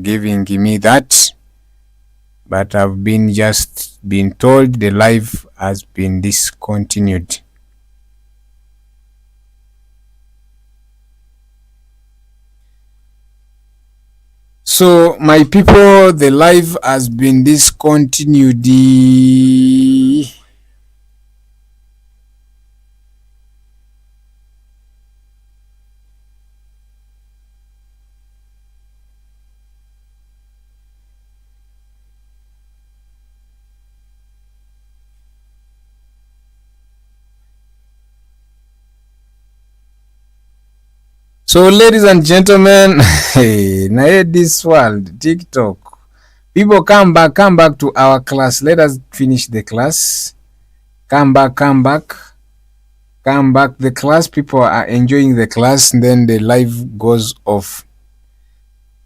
giving me that, but I've just been told the live has been discontinued. So my people, the live has been discontinued. So, ladies and gentlemen, now this world, TikTok, people come back to our class. Let us finish the class. Come back. The class, people are enjoying the class, and then the live goes off.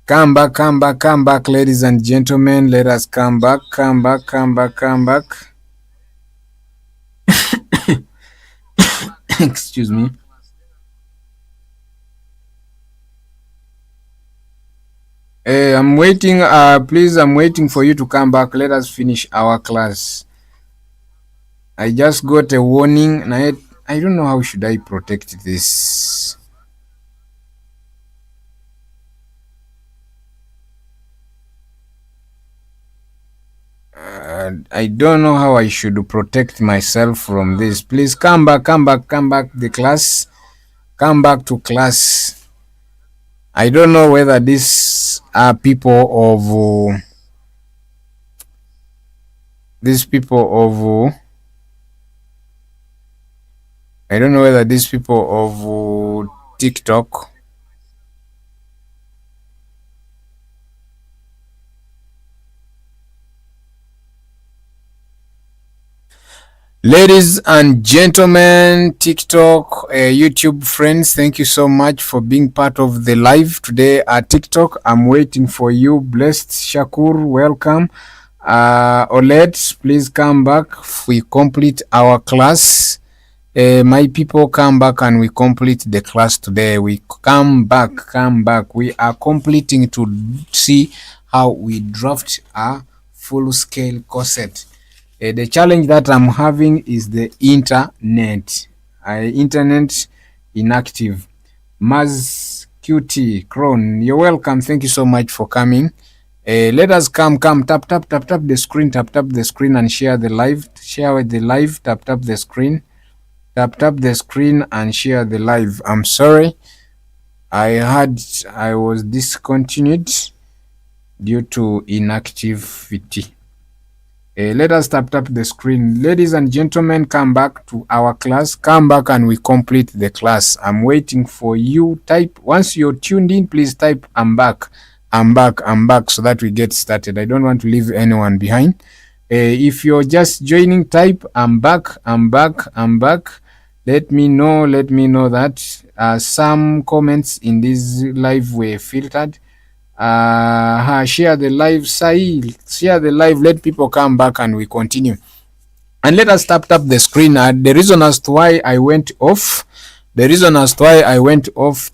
Come back, ladies and gentlemen. Let us come back. Excuse me. I'm waiting. Please, I'm waiting for you to come back. Let us finish our class. I just got a warning, and I don't know how should I protect this. I don't know how I should protect myself from this. Please come back. The class. Come back to class. I don't know whether these are people of I don't know whether these people of TikTok. Ladies and gentlemen, TikTok, YouTube friends, thank you so much for being part of the live today at TikTok. I'm waiting for you. Blessed Shakur, welcome. Olet, please come back. We complete our class. My people, come back and we complete the class today. We come back. We are completing to see how we draft a full-scale corset. The challenge that I'm having is the internet. Internet inactive. Maz QT Cron, you're welcome. Thank you so much for coming. Let us come. Tap the screen. Tap the screen and share the live. Share with the live. Tap the screen. Tap the screen and share the live. I'm sorry. I was discontinued due to inactivity. Let us tap the screen. Ladies and gentlemen, come back to our class. Come back and we complete the class. I'm waiting for you. Type, once you're tuned in, please type I'm back so that we get started. I don't want to leave anyone behind. If you're just joining, type I'm back. Let me know that some comments in this live were filtered. Share the live, Sahil. Share the live. Let people come back and we continue. And let us tap the screen. The reason as to why I went off,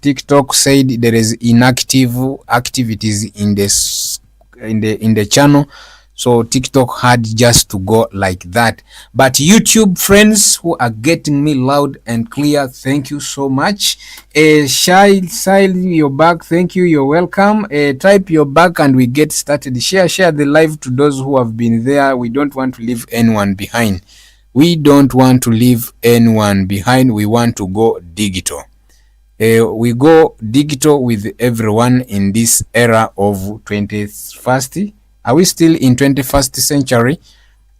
TikTok said there is inactive activities in the channel. So TikTok had just to go like that. But YouTube friends who are getting me loud and clear, thank you so much. Sahil, you're back. Thank you. You're welcome. Type your back and we get started. Share the live to those who have been there. We don't want to leave anyone behind. We want to go digital. We go digital with everyone in this era of 21st. Are we still in 21st century?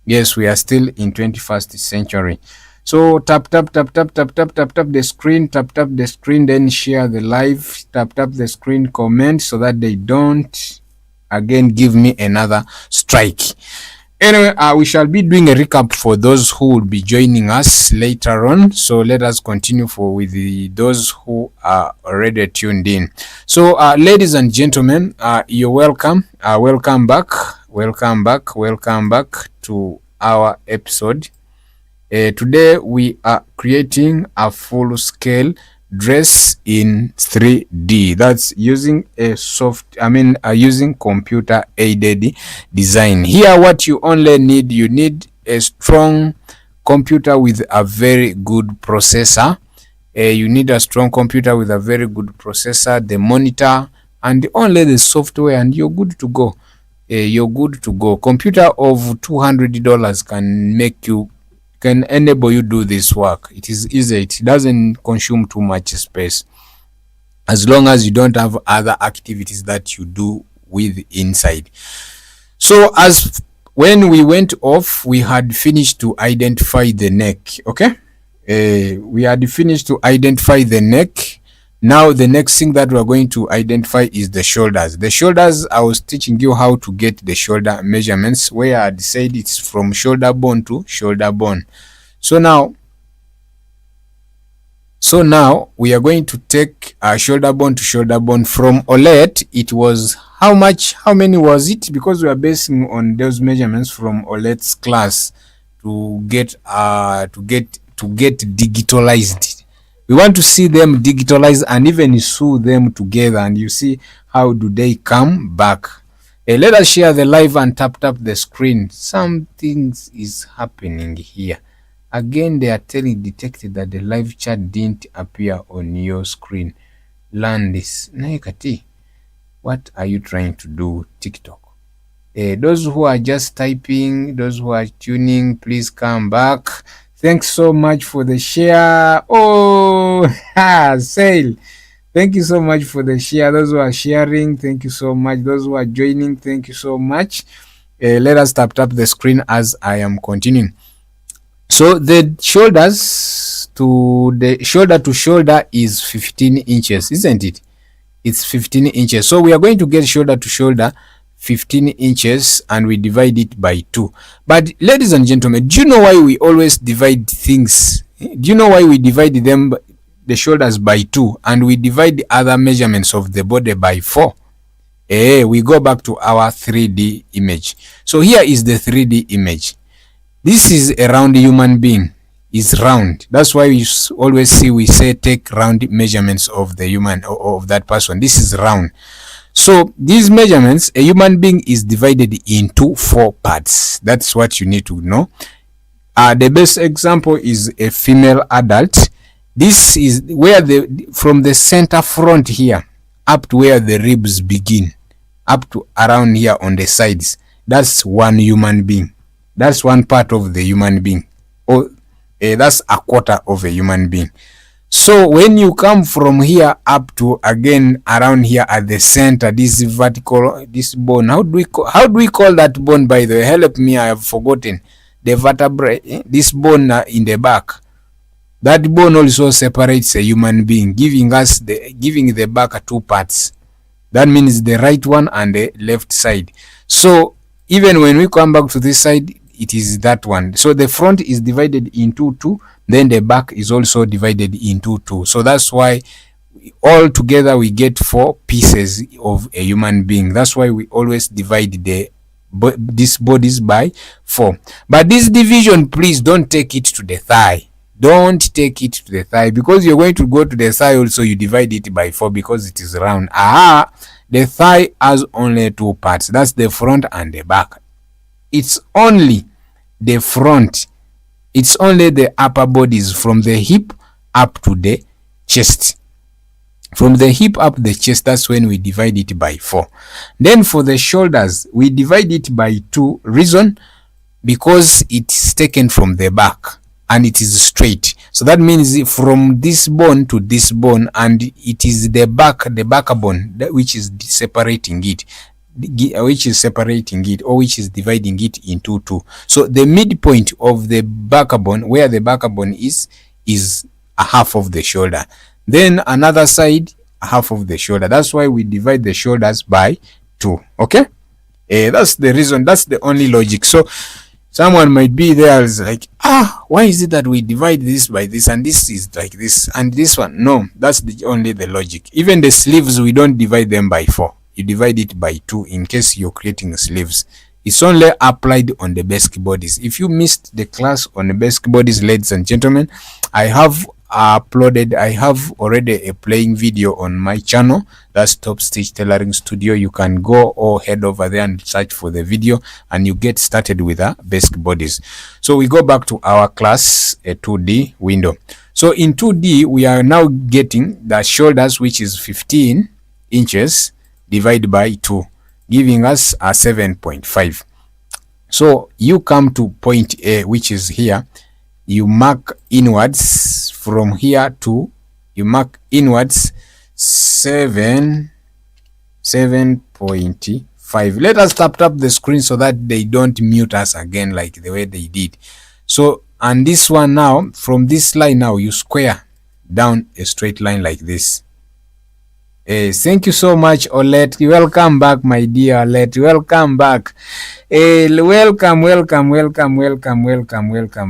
Yes, we are still in 21st century. So tap the screen, tap the screen, then share the live, tap the screen, comment so that they don't again give me another strike. Anyway, we shall be doing a recap for those who will be joining us later on. So let us continue with those who are already tuned in. So, ladies and gentlemen, you're welcome. Welcome back to our episode. Today we are creating a full-scale dress in 3D. That's using a using computer aided design. Here what you only need, you need a strong computer with a very good processor. You need a strong computer with a very good processor, the monitor, and only the software, and you're good to go. You're good to go. Computer of $200 can enable you do this work. It is easy. It doesn't consume too much space, as long as you don't have other activities that you do with inside. So as when we went off, we had finished to identify the neck. Okay, we had finished to identify the neck. Now the next thing that we're going to identify is the shoulders. The shoulders, I was teaching you how to get the shoulder measurements, where I said it's from shoulder bone to shoulder bone. So now we are going to take a shoulder bone to shoulder bone. From Olet, it was how many was it? Because we are basing on those measurements from Olet's class to get digitalized. We want to see them digitalized and even sew them together, and you see how do they come back. Let us share the live and tap the screen. Something is happening here. Again, they are telling detected that the live chat didn't appear on your screen. Learn this. Naikati, what are you trying to do, TikTok? Those who are just typing, those who are tuning, please come back. Thanks so much for the share. Oh, Sale. Thank you so much for the share. Those who are sharing, thank you so much. Those who are joining, thank you so much. Let us tap the screen as I am continuing. So the shoulders to shoulder is 15 inches, isn't it? It's 15 inches. So we are going to get shoulder to shoulder 15 inches, and we divide it by 2. But ladies and gentlemen, do you know why we always divide things? Do you know why we divide the shoulders by 2, and we divide the other measurements of the body by 4? We go back to our 3D image. So here is the 3D image. This is a round human being. Is round. That's why we always see, we say take round measurements of the human, or of that person. This is round. So these measurements, a human being is divided into 4 parts. That's what you need to know. The best example is a female adult. This is where from the center front here up to where the ribs begin, up to around here on the sides. That's one human being. That's one part of the human being. That's a quarter of a human being. So when you come from here up to again around here at the center, this vertical, this bone, how do we call that bone, by the way? Help me, I have forgotten. The vertebrae, this bone in the back. That bone also separates a human being, giving the back 2 parts. That means the right one and the left side. So even when we come back to this side, it is that one. So the front is divided into 2, then the back is also divided into 2. So that's why all together we get 4 pieces of a human being. That's why we always divide these bodies by 4. But this division, please don't take it to the thigh. Don't take it to the thigh, because you're going to go to the thigh also, you divide it by 4 because it is round. The thigh has only 2 parts. That's the front and the back. It's only the front. It's only the upper bodies from the hip up to the chest. From the hip up the chest, that's when we divide it by 4. Then for the shoulders, we divide it by 2. Reason, because it's taken from the back and it is straight. So that means from this bone to this bone, and it is the backbone which is separating it. Or which is dividing it into 2. So the midpoint of the backbone, where the backbone is a half of the shoulder. Then another side, half of the shoulder. That's why we divide the shoulders by 2. Okay? That's the reason. That's the only logic. So someone might be there is like, why is it that we divide this by this, and this is like this, and this one? No, that's only the logic. Even the sleeves, we don't divide them by 4. You divide it by 2 in case you're creating sleeves. It's only applied on the basic bodies. If you missed the class on the basic bodies, ladies and gentlemen, I have uploaded, I have already a playing video on my channel. That's TOPTS Tailoring Studio. You can go or head over there and search for the video, and you get started with the basic bodies. So we go back to our class, a 2D window. So in 2D, we are now getting the shoulders, which is 15 inches divided by 2, giving us a 7.5. So you come to point A, which is here. You mark inwards from here to, you mark inwards 7.5. Let us tap the screen so that they don't mute us again like the way they did. So, and this one now, from this line now, you square down a straight line like this. Thank you so much, Olet. Welcome back, my dear Olet. Welcome back. Welcome,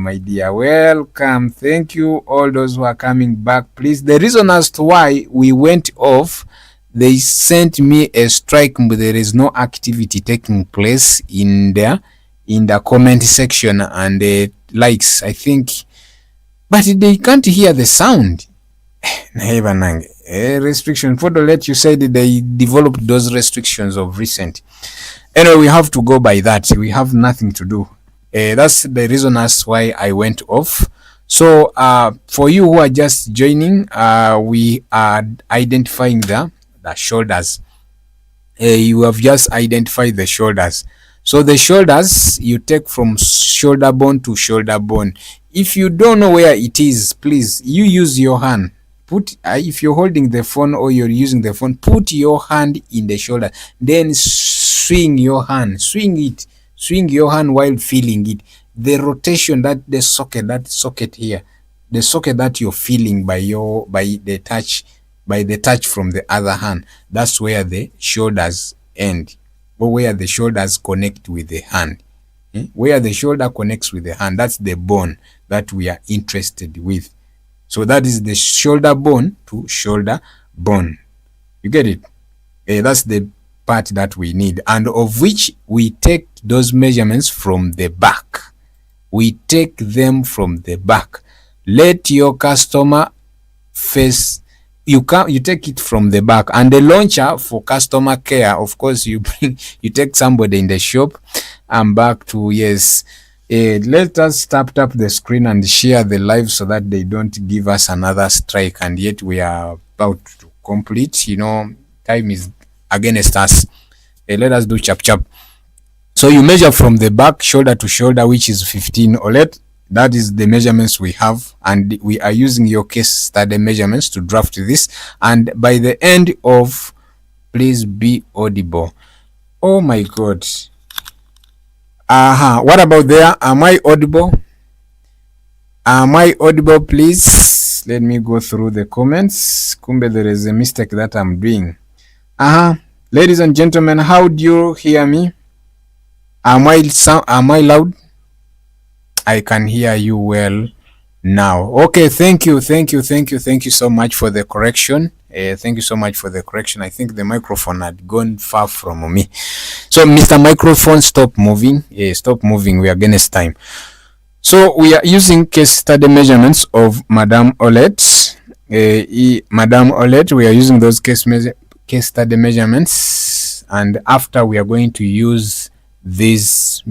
my dear. Welcome. Thank you, all those who are coming back. Please, the reason as to why we went off, they sent me a strike, but there is no activity taking place in the comment section and likes, I think, but they can't hear the sound. Restriction for the let you said they developed those restrictions of recent. Anyway, we have to go by that. We have nothing to do. That's the reason as why I went off. So for you who are just joining, we are identifying the shoulders. You have just identified the shoulders. So the shoulders you take from shoulder bone to shoulder bone. If you don't know where it is, please, you use your hand. Put if you're holding the phone or you're using the phone, put your hand in the shoulder, then swing your hand, swing your hand while feeling it. The rotation, that the socket here, the socket that you're feeling by the touch from the other hand, that's where the shoulders end, or where the shoulders connect with the hand. Where the shoulder connects with the hand, that's the bone that we are interested with. So that is the shoulder bone to shoulder bone. You get it? That's the part that we need, and of which we take those measurements from the back. We take them from the back. Let your customer face. You take it from the back, and the launcher for customer care, of course, you take somebody in the shop. I'm back to yes. Let us tap the screen and share the live so that they don't give us another strike, and yet we are about to complete. You know, time is against us. Let us do chap. So you measure from the back, shoulder to shoulder, which is 15 OLED. That is the measurements we have, and we are using your case study measurements to draft this. And by the end of, please be audible. Oh my God. What about there? Am I audible? Am I audible, please? Let me go through the comments. Kumbe, there is a mistake that I'm doing. Ladies and gentlemen, how do you hear me? Am I loud? I can hear you well now. Okay, thank you so much for the correction. Thank you so much for the correction. I think the microphone had gone far from me. So, Mr. Microphone, stop moving. Stop moving. We are against time. So, we are using case study measurements of Madame Olette. Madame Olette, we are using those case study measurements, and after we are going to use this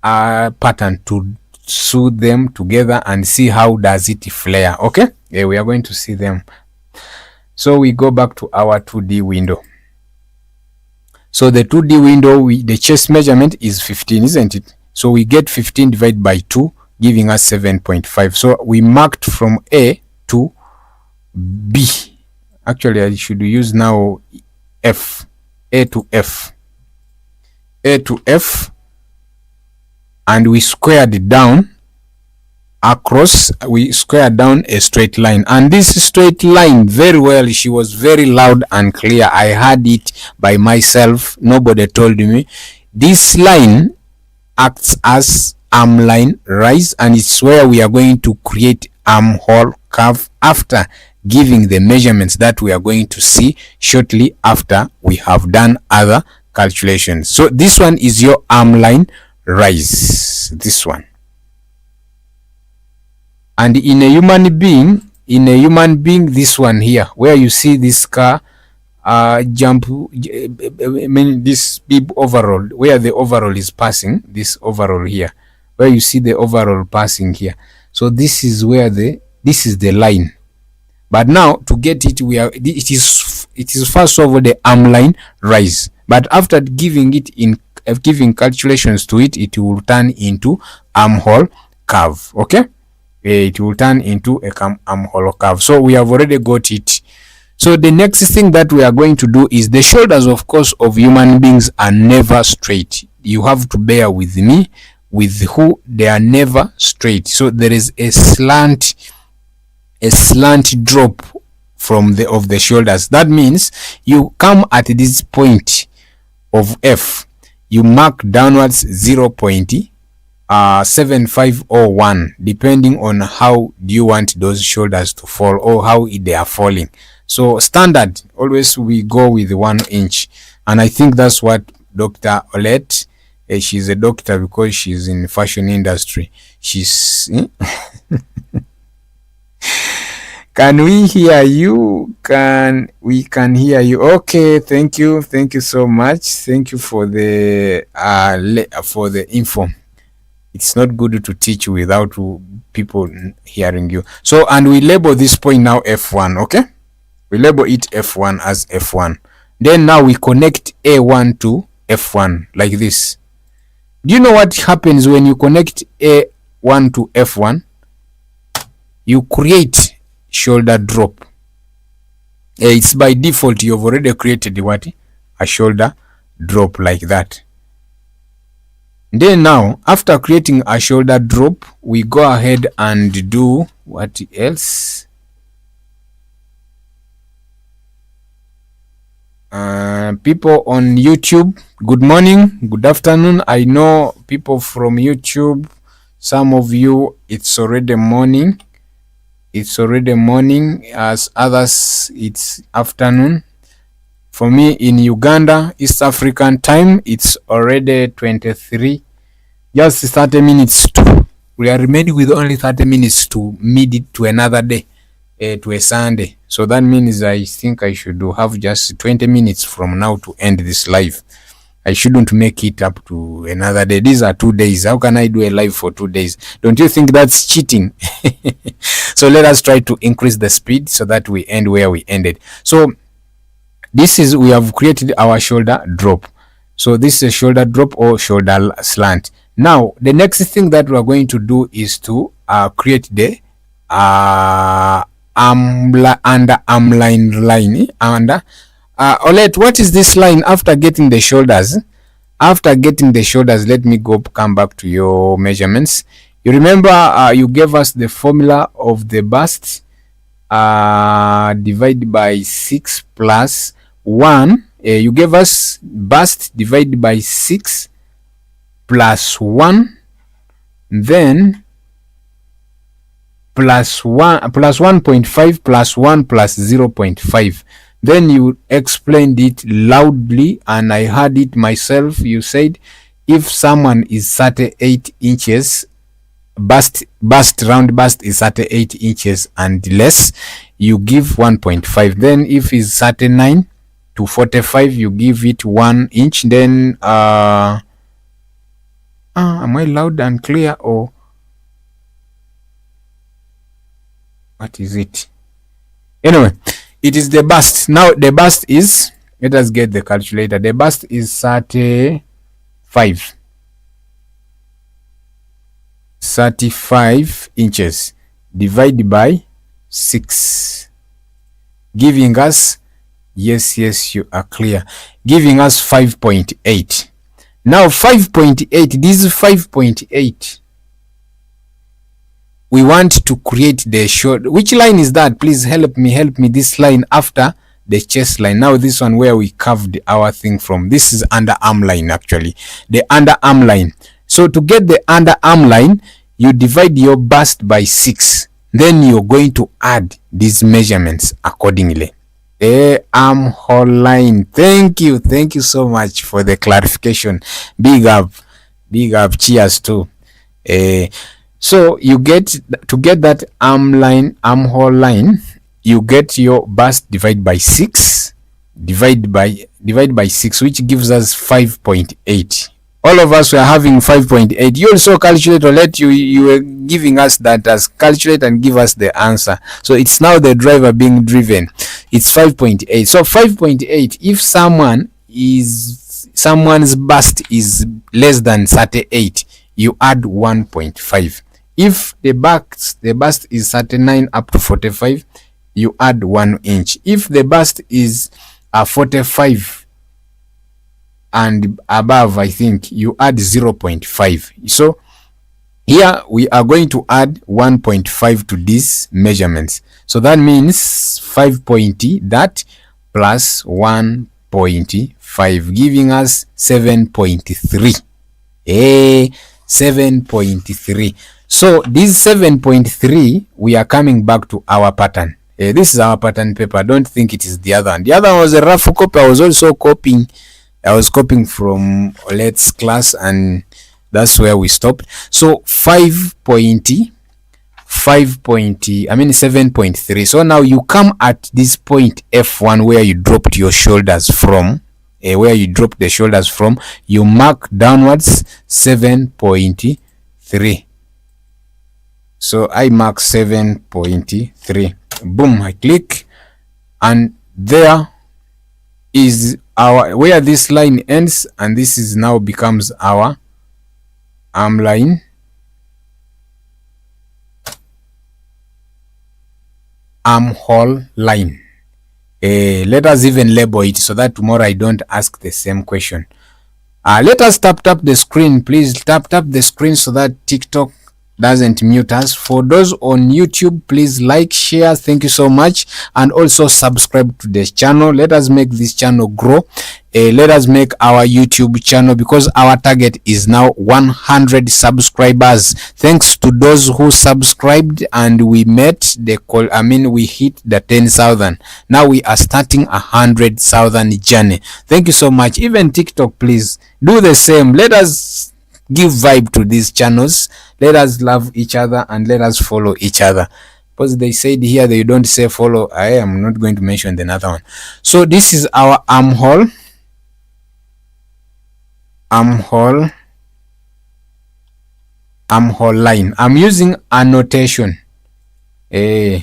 pattern to sew them together and see how does it flare. Okay, we are going to see them. So we go back to our 2D window. So the 2D window, the chest measurement is 15, isn't it? So we get 15 divided by 2, giving us 7.5. So we marked from A to B. Actually, I should use now F. A to F. A to F. And we squared it down across. We squared down a straight line, and this straight line, very well, she was very loud and clear. I had it by myself, nobody told me. This line acts as arm line rise, and it's where we are going to create armhole curve after giving the measurements that we are going to see shortly after we have done other calculations. So this one is your arm line rise, this one. And in a human being, this one here, where you see this car jump, I mean this bib overall, where the overall is passing, this overall here, where you see the overall passing here. So this is where this is the line. But now to get it, it is first of all the arm line rise. But after giving calculations to it, it will turn into armhole curve. Okay, it will turn into a armhole curve. So we have already got it. So the next thing that we are going to do is the shoulders, of course, of human beings are never straight. You have to bear with me, with who they are never straight. So there is a slant drop from of the shoulders. That means you come at this point of F, you mark downwards 0.7501, depending on how do you want those shoulders to fall or how they are falling. So standard, always we go with 1 inch, and I think that's what Dr. Olette, she's a doctor because she's in the fashion industry. She's Can we hear you? We can hear you. Okay, thank you so much. Thank you for the info. It's not good to teach without people hearing you. So, and we label this point now F1. Okay, we label it F1 as F1. Then now we connect A1 to F1 like this. Do you know what happens when you connect A1 to F1? You create shoulder drop. It's by default, you've already created a shoulder drop like that. Then now, after creating a shoulder drop, we go ahead and do what else? People on YouTube, good morning, good afternoon. I know people from YouTube, some of you, it's already morning. As others it's afternoon. For me in Uganda, East African time, it's already 23, just 30 minutes to, we are remaining with only 30 minutes to mid it to another day, to a Sunday. So that means I think I should have just 20 minutes from now to end this live. I shouldn't make it up to another day. These are 2 days. How can I do a live for 2 days? Don't you think that's cheating? So let us try to increase the speed so that we end where we ended. So this is, we have created our shoulder drop. So this is a shoulder drop or shoulder slant. Now the next thing that we are going to do is to create the under arm line under. Olette, what is this line after getting the shoulders? After getting the shoulders, let me come back to your measurements. You remember you gave us the formula of the bust, divided by 6 plus 1. You gave us bust divided by 6 plus 1, then plus 1.5 plus 1 plus 0.5. Then you explained it loudly and I heard it myself. You said if someone is 38 inches, round bust is 38 inches and less, you give 1.5. Then if it's 39 to 45, you give it 1 inch. Then am I loud and clear or what is it? Anyway, it is the bust. Now the bust is, let us get the calculator. The bust is 35 inches divided by 6, giving us, yes, you are clear, giving us 5.8. Now 5.8, this is 5.8. We want to create the shoulder. Which line is that? Please help me. This line after the chest line. Now this one where we carved our thing from. This is under arm line actually. The under arm line. So to get the under arm line, you divide your bust by 6. Then you're going to add these measurements accordingly. The armhole line. Thank you so much for the clarification. Big up. Cheers too. So you get, to get that armhole line, you get your bust divided by 6, divide by 6, which gives us 5.8. All of us were having 5.8. You also calculate, or let you were giving us that as calculate and give us the answer. So it's now the driver being driven. It's 5.8. So 5.8, if someone's bust is less than 38, you add 1.5. If the bust is 39 up to 45, you add 1 inch. If the bust is 45 and above, I think you add 0.5. So here we are going to add 1.5 to these measurements. So that means 5.0 that plus 1.5, giving us 7.3. 7.3. So this 7.3, we are coming back to our pattern. This is our pattern paper. Don't think it is the other one. The other one was a rough copy. I was also copying. I was copying from Olet's class, and that's where we stopped. So 7.3. So now you come at this point F1 where you dropped your shoulders from. You mark downwards 7.3. So I mark 7.3. Boom, I click, and there is our, where this line ends, and this is now becomes our arm line. Armhole line. Let us even label it so that tomorrow I don't ask the same question. Let us tap the screen, please. Tap the screen so that TikTok doesn't mute us. For those on YouTube, please like, share, thank you so much, and also subscribe to this channel. Let us make this channel grow. Let us make our YouTube channel, because our target is now 100 subscribers. Thanks to those who subscribed, and we met the call. We hit the 10,000. Now we are starting 100,000 journey. Thank you so much. Even TikTok, please do the same. Let us give vibe to these channels. Let us love each other and let us follow each other. Because they said here they don't say follow. I am not going to mention the other one. So this is our armhole line. I'm using annotation. In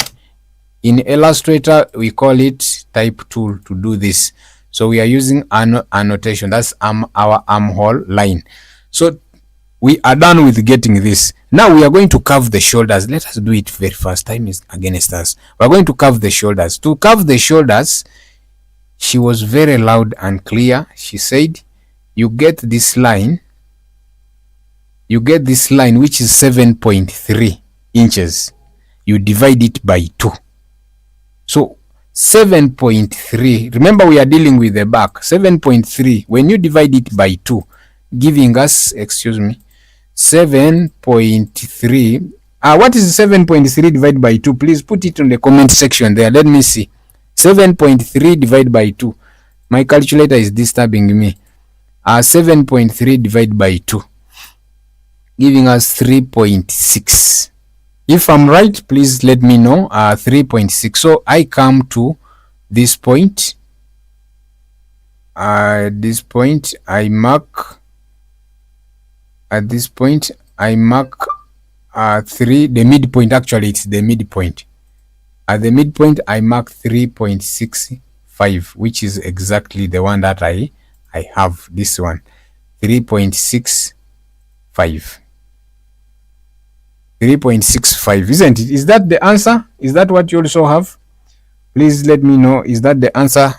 Illustrator we call it type tool to do this. So we are using annotation. That's our armhole line. So we are done with getting this. Now we are going to curve the shoulders. Let us do it very fast. Time is against us. We are going to curve the shoulders. To curve the shoulders, she was very loud and clear. She said, you get this line. You get this line, which is 7.3 inches. You divide it by 2. So 7.3. Remember, we are dealing with the back. 7.3. When you divide it by 2, giving us, 7.3. What is 7.3 divided by 2? Please put it in the comment section there. Let me see. 7.3 divided by 2. My calculator is disturbing me. 7.3 divided by 2, giving us 3.6. If I'm right, please let me know. 3.6. So I come to this point. This point I mark. At this point I mark 3, the midpoint. Actually it's the midpoint. At the midpoint I mark 3.65, which is exactly the one that I have. This one, 3.65. 3.65, isn't it? Is that the answer? Is that what you also have? Please let me know. Is that the answer?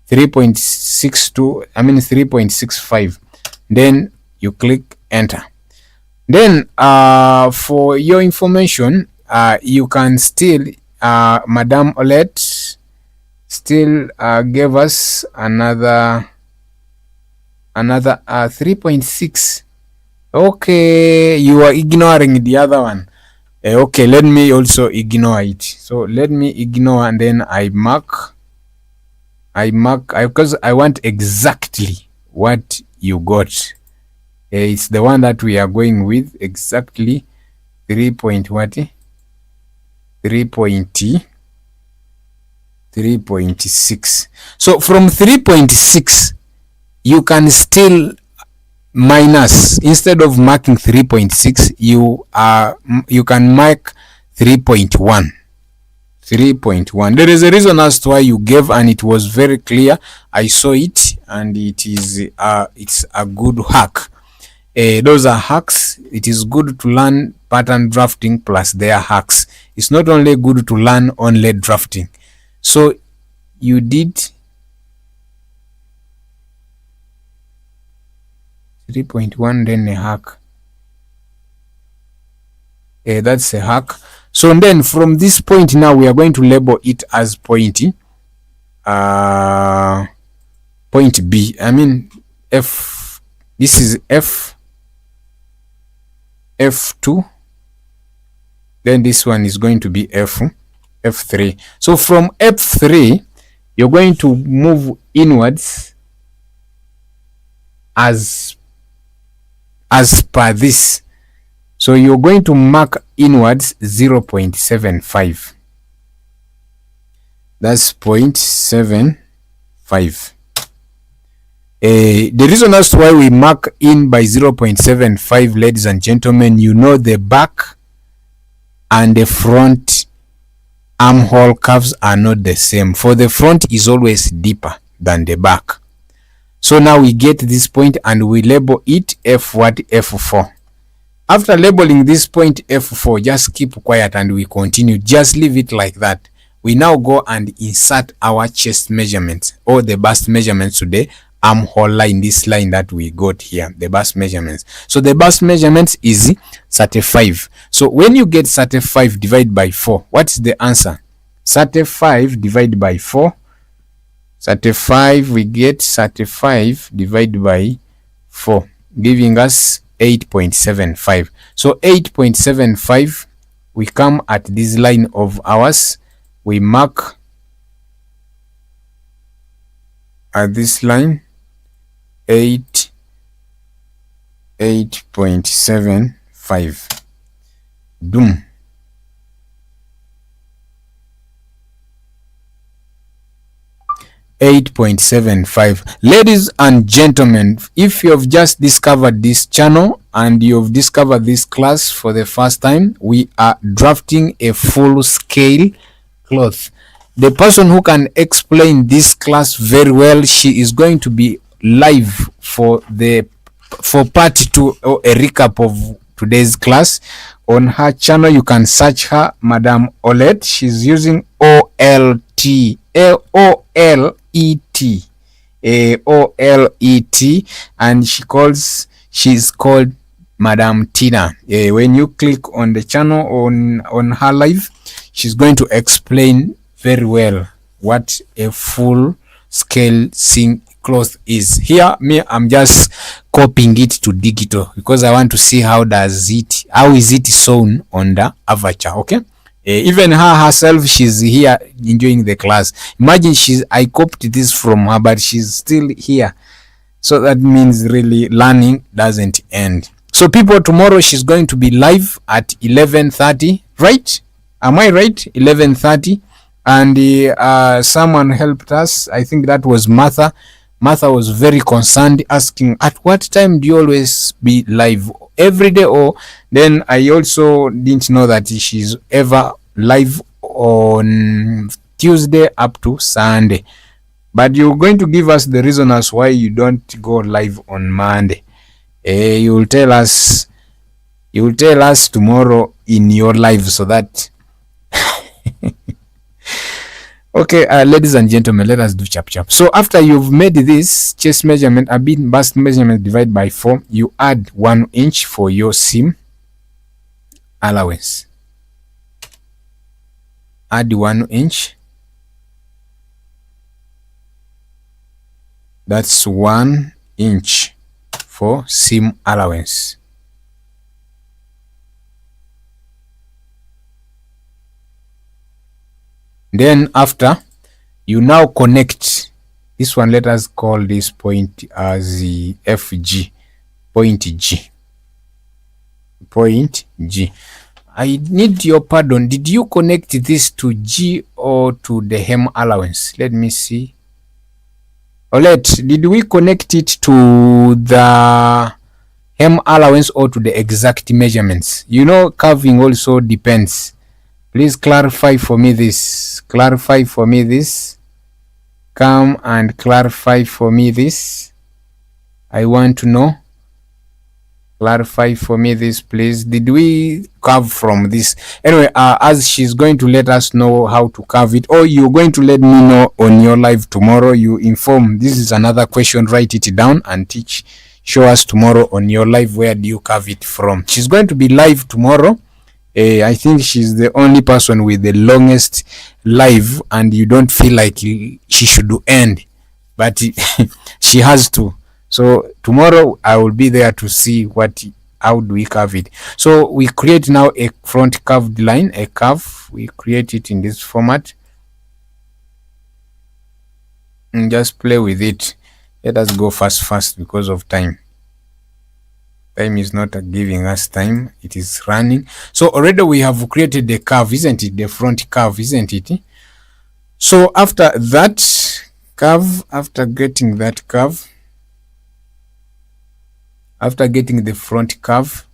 3.62, 3.65. Then you click enter. Then for your information, you can still Madame Olet still gave us another 3.6. Okay, you are ignoring the other one. Okay, let me also ignore it. So let me ignore, and then I mark because I want exactly what you got. It's the one that we are going with, exactly 3.6. So from 3.6 you can still minus, instead of marking 3.6 you can mark 3.1. There is a reason as to why you gave, and it was very clear. I saw it, and it's a good hack. Those are hacks. It is good to learn pattern drafting plus their hacks. It's not only good to learn only drafting. So you did 3.1, then a hack. That's a hack. So then from this point now we are going to label it as point B. I mean F. This is F2. Then this one is going to be F3. So from F3 you're going to move inwards as per this. So you're going to mark inwards 0.75. That's 0.75. The reason as to why we mark in by 0.75, ladies and gentlemen, you know the back and the front armhole curves are not the same. For the front is always deeper than the back. So now we get this point and we label it F4. After labeling this point F4, just keep quiet and we continue. Just leave it like that. We now go and insert our chest measurements or the bust measurements to the armhole line, this line that we got here, the bust measurements. So the bust measurements is 35. So when you get 35 divided by 4, what's the answer? 35 divided by 4. 35, we get 35 divided by 4, giving us 8.75. So 8.75, we come at this line of ours, we mark at this line 8.75. Boom. $8.75. Ladies and gentlemen, if you have just discovered this channel and you've discovered this class for the first time, we are drafting a full scale cloth. The person who can explain this class very well, she is going to be live for part 2 or a recap of today's class on her channel. You can search her, Madam Olet. She's using OLET, and she's called Madam Tina. When you click on the channel on her live, she's going to explain very well what a full scale cloth is. Here I'm just copying it to digital because I want to see how is it sewn on the avatar. Okay, even her herself, she's here enjoying the class. Imagine I copied this from her, but she's still here. So that means really learning doesn't end. So people, tomorrow she's going to be live at 11:30, right? Am I right? 11:30. And someone helped us. I think that was Martha. Martha was very concerned, asking, at what time do you always be live? Every day? Or then I also didn't know that she's ever live on Tuesday up to Sunday. But you're going to give us the reason as why you don't go live on Monday. You will tell us tomorrow in your live, so that okay, ladies and gentlemen, let us do chap. So after you've made this chest measurement, a bit bust measurement divided by 4, you add 1 inch for your seam allowance. Add 1 inch. That's 1 inch for seam allowance. Then after, you now connect this one. Let us call this point as the FG, point G. I need your pardon. Did you connect this to G or to the hem allowance? Let me see. Olette, did we connect it to the hem allowance or to the exact measurements? You know, curving also depends. Please clarify for me this. Clarify for me this. Come and clarify for me this. I want to know. Clarify for me this, please. Did we curve from this? Anyway, as she's going to let us know how to curve it, or you're going to let me know on your live tomorrow, you inform. This is another question. Write it down and teach. Show us tomorrow on your live where do you curve it from. She's going to be live tomorrow. I think she's the only person with the longest live, and you don't feel like she should end, but she has to. So tomorrow I will be there to see how do we curve it. So we create now a front curved line, a curve. We create it in this format and just play with it. Let us go fast because of time. Time is not giving us time. It is running. So already we have created the curve, isn't it? The front curve, isn't it? So after that curve, after getting that curve, after getting the front curve,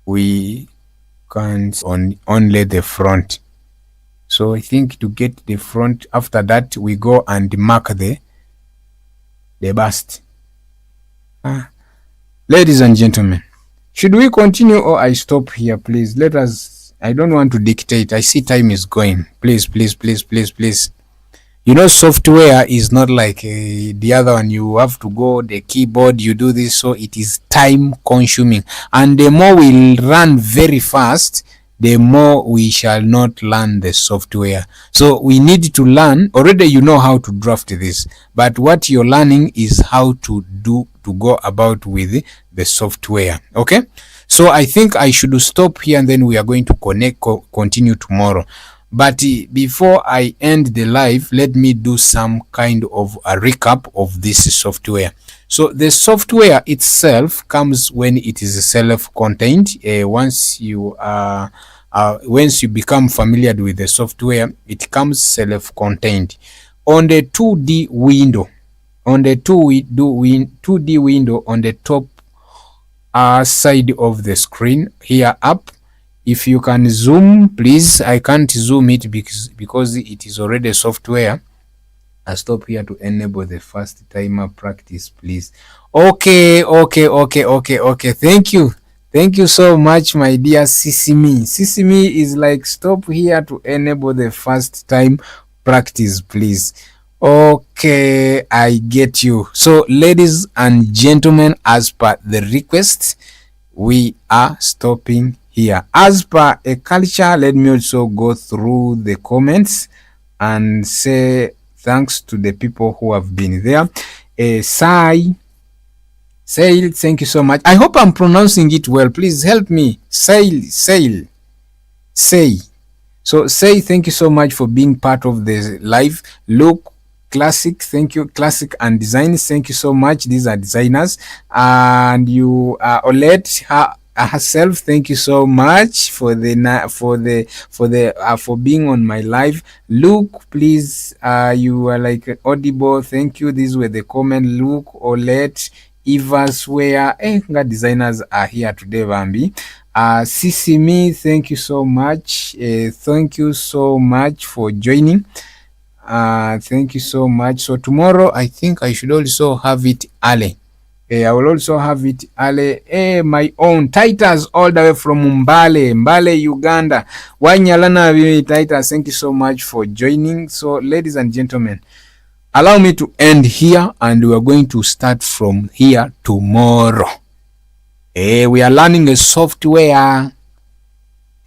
we can only the front. So I think to get the front, after that we go and mark the bust. Ladies and gentlemen, should we continue or I stop here, please? Let us. I don't want to dictate. I see time is going. Please. You know, software is not like the other one. You have to go the keyboard, you do this, so it is time consuming. And the more we run very fast, the more we shall not learn the software. So we need to learn. Already you know how to draft this, but what you're learning is how to go about with the software. Okay, so I think I should stop here, and then we are going to continue tomorrow. But before I end the live, let me do some kind of a recap of this software. So the software itself comes when it is self-contained. Once you become familiar with the software, it comes self-contained. On the 2D window, on the 2D window on the top side of the screen here up, if you can zoom, please. I can't zoom it because it is already software. I stop here to enable the first timer practice, please. Okay. Thank you so much, my dear Sisimi. Sisimi is like, stop here to enable the first time practice, please. Okay, I get you. So ladies and gentlemen, as per the request, we are stopping here. As per a culture, let me also go through the comments and say thanks to the people who have been there. Sai, thank you so much. I hope I'm pronouncing it well. Please help me. Say. So say thank you so much for being part of the live. Look, Classic, thank you. Classic and Design, thank you so much. These are designers. And you, Olette herself, thank you so much for being on my live. Luke, please, you are like audible. Thank you. These were the comment. Luke, Olette, Sportswear, designers are here today, Bambi. Sisimi, thank you so much. Thank you so much for joining. Thank you so much. So tomorrow I think I should also have it early. I will also have it early. My own Titus all the way from Mbale, Uganda. Wanyalana Titus, thank you so much for joining. So ladies and gentlemen, allow me to end here, and we are going to start from here tomorrow. We are learning a software,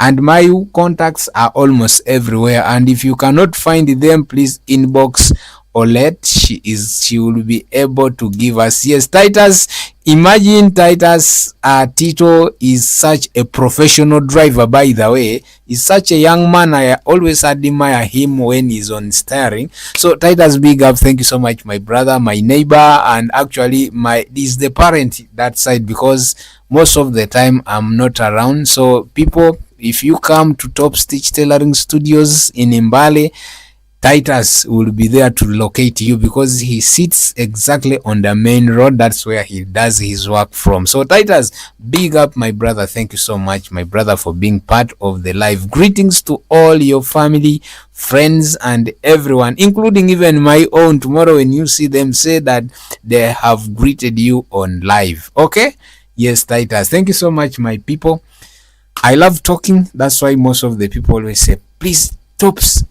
and my contacts are almost everywhere. And if you cannot find them, please inbox Olette. She will be able to give us. Yes, Titus. Imagine Titus. Tito is such a professional driver, by the way. He's such a young man. I always admire him when he's on steering. So Titus, big up. Thank you so much, my brother, my neighbor, and actually this is the parent that side, because most of the time I'm not around. So people, if you come to TOPTS Tailoring Studios in MBALE, Titus will be there to locate you, because he sits exactly on the main road. That's where he does his work from. So Titus, big up my brother. Thank you so much, my brother, for being part of the live. Greetings to all your family, friends, and everyone, including even my own. Tomorrow when you see them, say that they have greeted you on live. Okay? Yes, Titus. Thank you so much, my people. I love talking. That's why most of the people always say, please, Tops,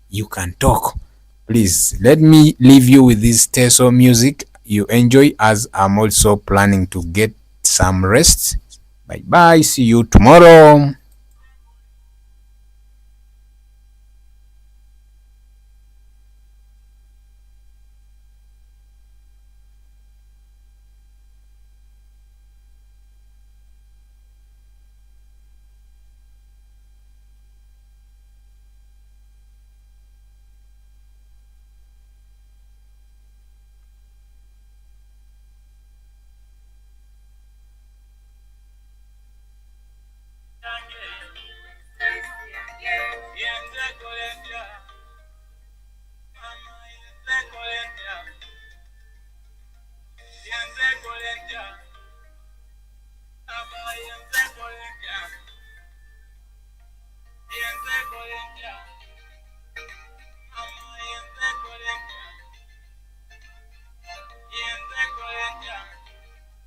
you can talk. Please let me leave you with this Teso music. You enjoy, as I'm also planning to get some rest. Bye bye. See you tomorrow.